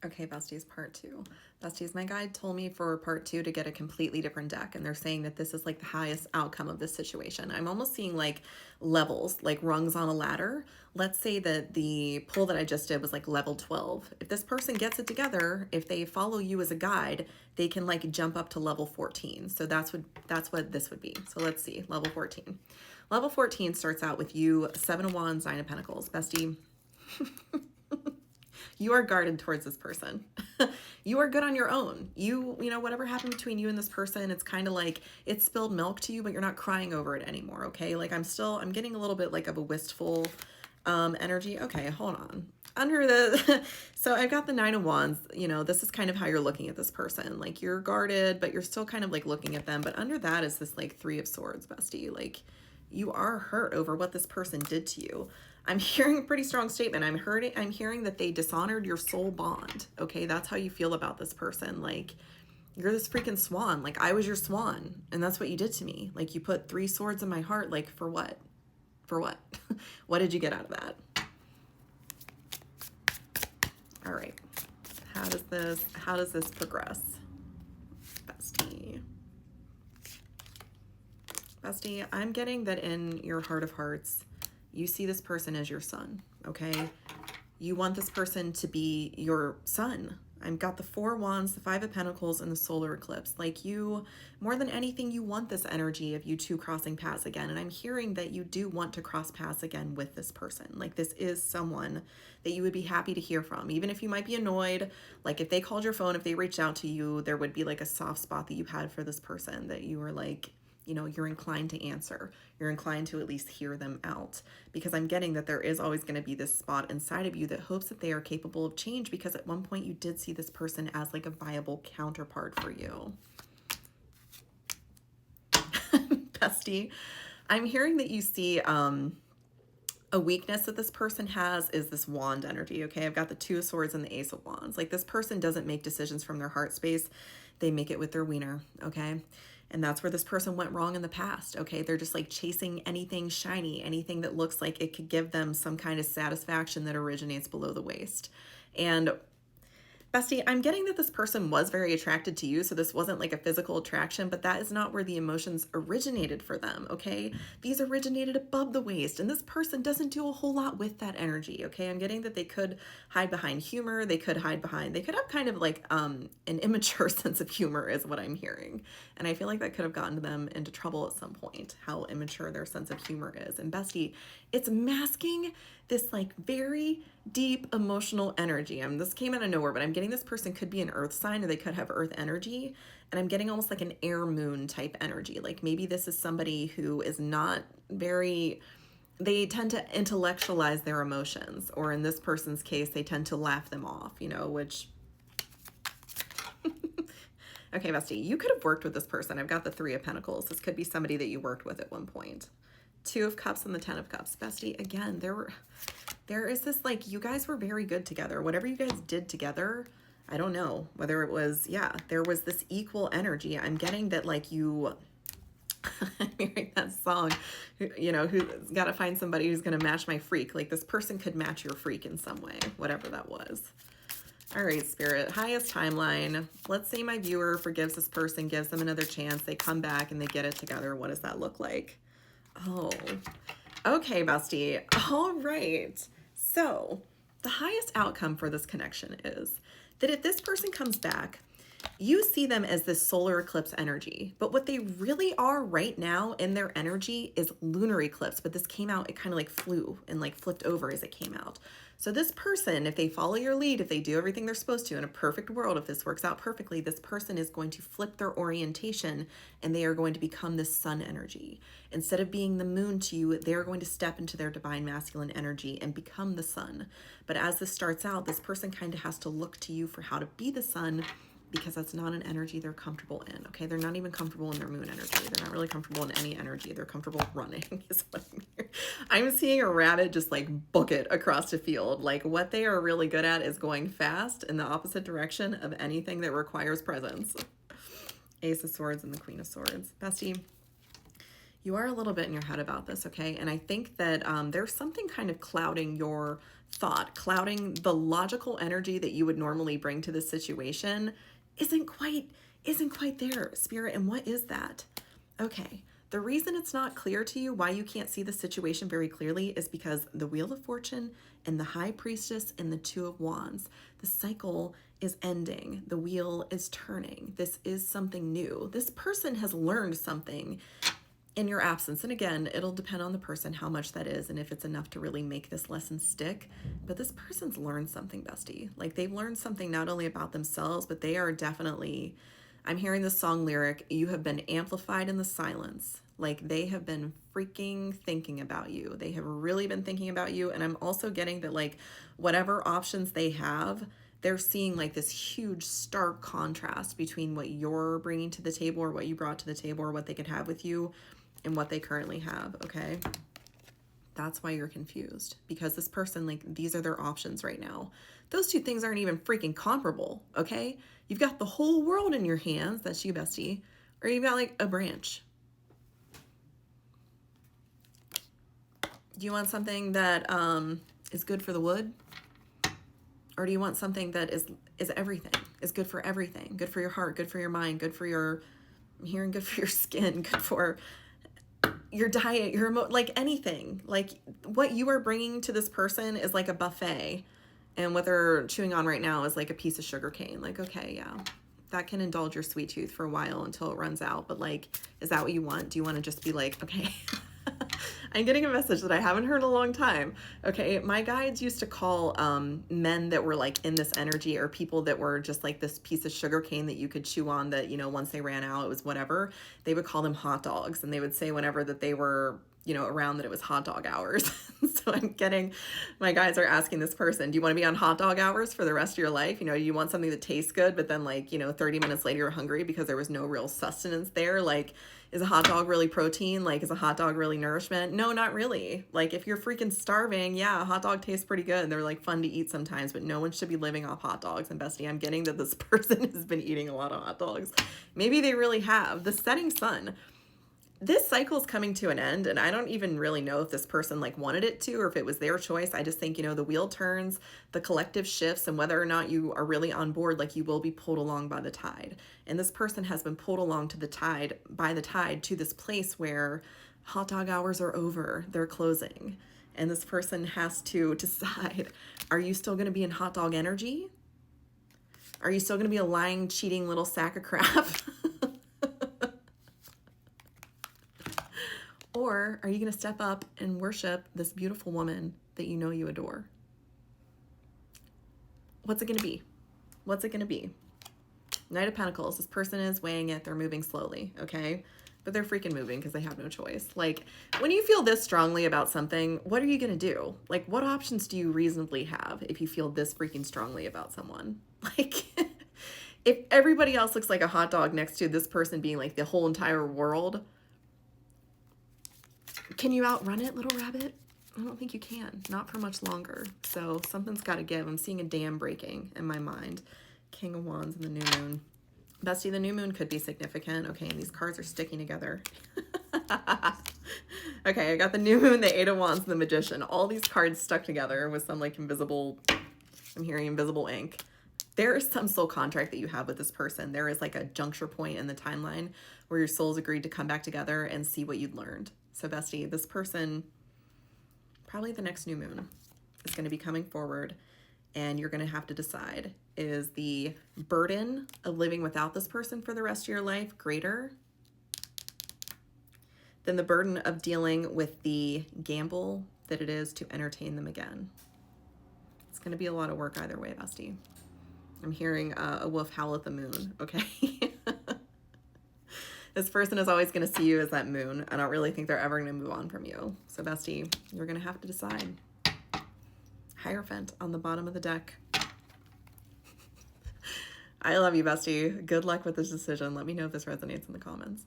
Okay, besties, part two. Besties, my guide told me for part two to get a completely different deck, and they're saying that this is like the highest outcome of this situation. I'm almost seeing like levels, like rungs on a ladder. Let's say that the pull that I just did was like level 12. If this person gets it together, if they follow you as a guide, they can like jump up to level 14. So that's what this would be. So let's see, level 14. Level 14 starts out with you, Seven of Wands, Nine of Pentacles. Bestie, you are guarded towards this person. You are good on your own. You know, whatever happened between you and this person, it's kind of like it's spilled milk to you, but you're not crying over it anymore, okay? Like I'm getting a little bit like of a wistful energy. Okay, hold on. Under the, so I've got the Nine of Wands, you know, this is kind of how you're looking at this person. Like you're guarded, but you're still kind of like looking at them. But under that is this like Three of Swords, bestie. Like you are hurt over what this person did to you. I'm hearing a pretty strong statement. I'm hearing that they dishonored your soul bond. Okay, that's how you feel about this person. Like you're this freaking swan. Like I was your swan, and that's what you did to me. Like you put three swords in my heart. Like for what? For what? What did you get out of that? All right. How does this progress? Bestie. Bestie, I'm getting that in your heart of hearts, you see this person as your son, okay? You want this person to be your son. I've got the Four Wands, the Five of Pentacles, and the solar eclipse. Like you, more than anything, you want this energy of you two crossing paths again. And I'm hearing that you do want to cross paths again with this person. Like this is someone that you would be happy to hear from. Even if you might be annoyed, like if they called your phone, if they reached out to you, there would be like a soft spot that you had for this person that you were like, you know, you're inclined to answer. You're inclined to at least hear them out, because I'm getting that there is always going to be this spot inside of you that hopes that they are capable of change, because at one point you did see this person as like a viable counterpart for you. Bestie, I'm hearing that you see a weakness that this person has is this wand energy, okay? I've got the Two of Swords and the Ace of Wands. Like this person doesn't make decisions from their heart space. They make it with their wiener, okay? And that's where this person went wrong in the past, okay? They're just like chasing anything shiny, anything that looks like it could give them some kind of satisfaction that originates below the waist. And bestie, I'm getting that this person was very attracted to you, so this wasn't like a physical attraction, but that is not where the emotions originated for them, okay? These originated above the waist, and this person doesn't do a whole lot with that energy, okay? I'm getting that they could hide behind humor, they could have kind of like an immature sense of humor is what I'm hearing. And I feel like that could have gotten them into trouble at some point, how immature their sense of humor is. And bestie, it's masking this like very deep emotional energy. This came out of nowhere, but I'm getting this person could be an earth sign, or they could have earth energy. And I'm getting almost like an air moon type energy. Like maybe this is somebody who is not very, they tend to intellectualize their emotions, or in this person's case, they tend to laugh them off, you know, which okay, bestie, you could have worked with this person. I've got the Three of Pentacles. This could be somebody that you worked with at one point. Two of Cups and the Ten of Cups. Bestie, again, there is this, like, you guys were very good together. Whatever you guys did together, I don't know whether it was, yeah, there was this equal energy. I'm getting that, like, you, I'm hearing that song, you know, who's got to find somebody who's going to match my freak. Like, this person could match your freak in some way, whatever that was. All right, Spirit, highest timeline. Let's say my viewer forgives this person, gives them another chance. They come back and they get it together. What does that look like? Oh, okay, bestie. All right. So the highest outcome for this connection is that if this person comes back, you see them as this solar eclipse energy, but what they really are right now in their energy is lunar eclipse. But this came out, it kind of like flew and like flipped over as it came out. So this person, if they follow your lead, if they do everything they're supposed to in a perfect world, if this works out perfectly, this person is going to flip their orientation and they are going to become this sun energy. Instead of being the moon to you, they are going to step into their divine masculine energy and become the sun. But as this starts out, this person kind of has to look to you for how to be the sun, because that's not an energy they're comfortable in, okay? They're not even comfortable in their moon energy. They're not really comfortable in any energy. They're comfortable running is what I'm hearing. I'm seeing a rabbit just like book it across the field. Like what they are really good at is going fast in the opposite direction of anything that requires presence. Ace of Swords and the Queen of Swords. Bestie, You are a little bit in your head about this, okay? And I think that there's something kind of clouding your thought, clouding the logical energy that you would normally bring to this situation isn't quite there, Spirit. And what is that? Okay. The reason it's not clear to you why you can't see the situation very clearly is because the Wheel of Fortune and the High Priestess and the Two of Wands, the cycle is ending. The wheel is turning. This is something new. This person has learned something in your absence. And again, it'll depend on the person how much that is and if it's enough to really make this lesson stick. But this person's learned something, bestie. Like they've learned something not only about themselves, but they are definitely, I'm hearing this song lyric, you have been amplified in the silence. Like they have been freaking thinking about you. They have really been thinking about you. And I'm also getting that like whatever options they have, they're seeing like this huge stark contrast between what you're bringing to the table or what you brought to the table or what they could have with you and what they currently have, okay? That's why you're confused, because this person, like, these are their options right now. Those two things aren't even freaking comparable, okay? You've got the whole world in your hands, that's you, bestie, or you've got like a branch. Do you want something that is good for the wood? Or do you want something that is everything, is good for everything, good for your heart, good for your mind, good for your, I'm hearing good for your skin, good for your diet, your like anything. Like what you are bringing to this person is like a buffet, and what they're chewing on right now is like a piece of sugar cane. Like, okay, yeah, that can indulge your sweet tooth for a while until it runs out. But like, is that what you want? Do you want to just be like, okay, I'm getting a message that I haven't heard in a long time. Okay, my guides used to call men that were like in this energy, or people that were just like this piece of sugar cane that you could chew on that, you know, once they ran out, it was whatever. They would call them hot dogs, and they would say whenever that they were, you know, around that it was hot dog hours. So I'm getting, my guys are asking this person, do you want to be on hot dog hours for the rest of your life? You know, you want something that tastes good, but then like, you know, 30 minutes later you're hungry because there was no real sustenance there. Like, is a hot dog really protein? Like, is a hot dog really nourishment? No, not really. Like, if you're freaking starving, yeah, a hot dog tastes pretty good. They're like fun to eat sometimes, but no one should be living off hot dogs. And bestie, I'm getting that this person has been eating a lot of hot dogs. Maybe they really have. The setting sun. This cycle is coming to an end, and I don't even really know if this person like wanted it to or if it was their choice. I just think, you know, the wheel turns, the collective shifts, and whether or not you are really on board, like you will be pulled along by the tide. And this person has been pulled along to the tide, by the tide, to this place where hot dog hours are over, they're closing. And this person has to decide, are you still going to be in hot dog energy? Are you still going to be a lying, cheating little sack of crap? Or are you going to step up and worship this beautiful woman that you know you adore? What's it going to be? What's it going to be? Knight of Pentacles. This person is weighing it. They're moving slowly, okay? But they're freaking moving because they have no choice. Like, when you feel this strongly about something, what are you going to do? Like, what options do you reasonably have if you feel this freaking strongly about someone? Like, if everybody else looks like a hot dog next to this person being like the whole entire world, can you outrun it, little rabbit? I don't think you can. Not for much longer. So something's got to give. I'm seeing a dam breaking in my mind. King of Wands and the new moon. Bestie, the new moon could be significant. Okay, and these cards are sticking together. Okay, I got the new moon, the Eight of Wands, and the Magician. All these cards stuck together with some like invisible, I'm hearing invisible ink. There is some soul contract that you have with this person. There is like a juncture point in the timeline where your souls agreed to come back together and see what you'd learned. So bestie, this person, probably the next new moon, is going to be coming forward, and you're going to have to decide, is the burden of living without this person for the rest of your life greater than the burden of dealing with the gamble that it is to entertain them again? It's going to be a lot of work either way, bestie. I'm hearing a wolf howl at the moon, okay? This person is always going to see you as that moon. I don't really think they're ever going to move on from you. So bestie, you're going to have to decide. Hierophant on the bottom of the deck. I love you, bestie. Good luck with this decision. Let me know if this resonates in the comments.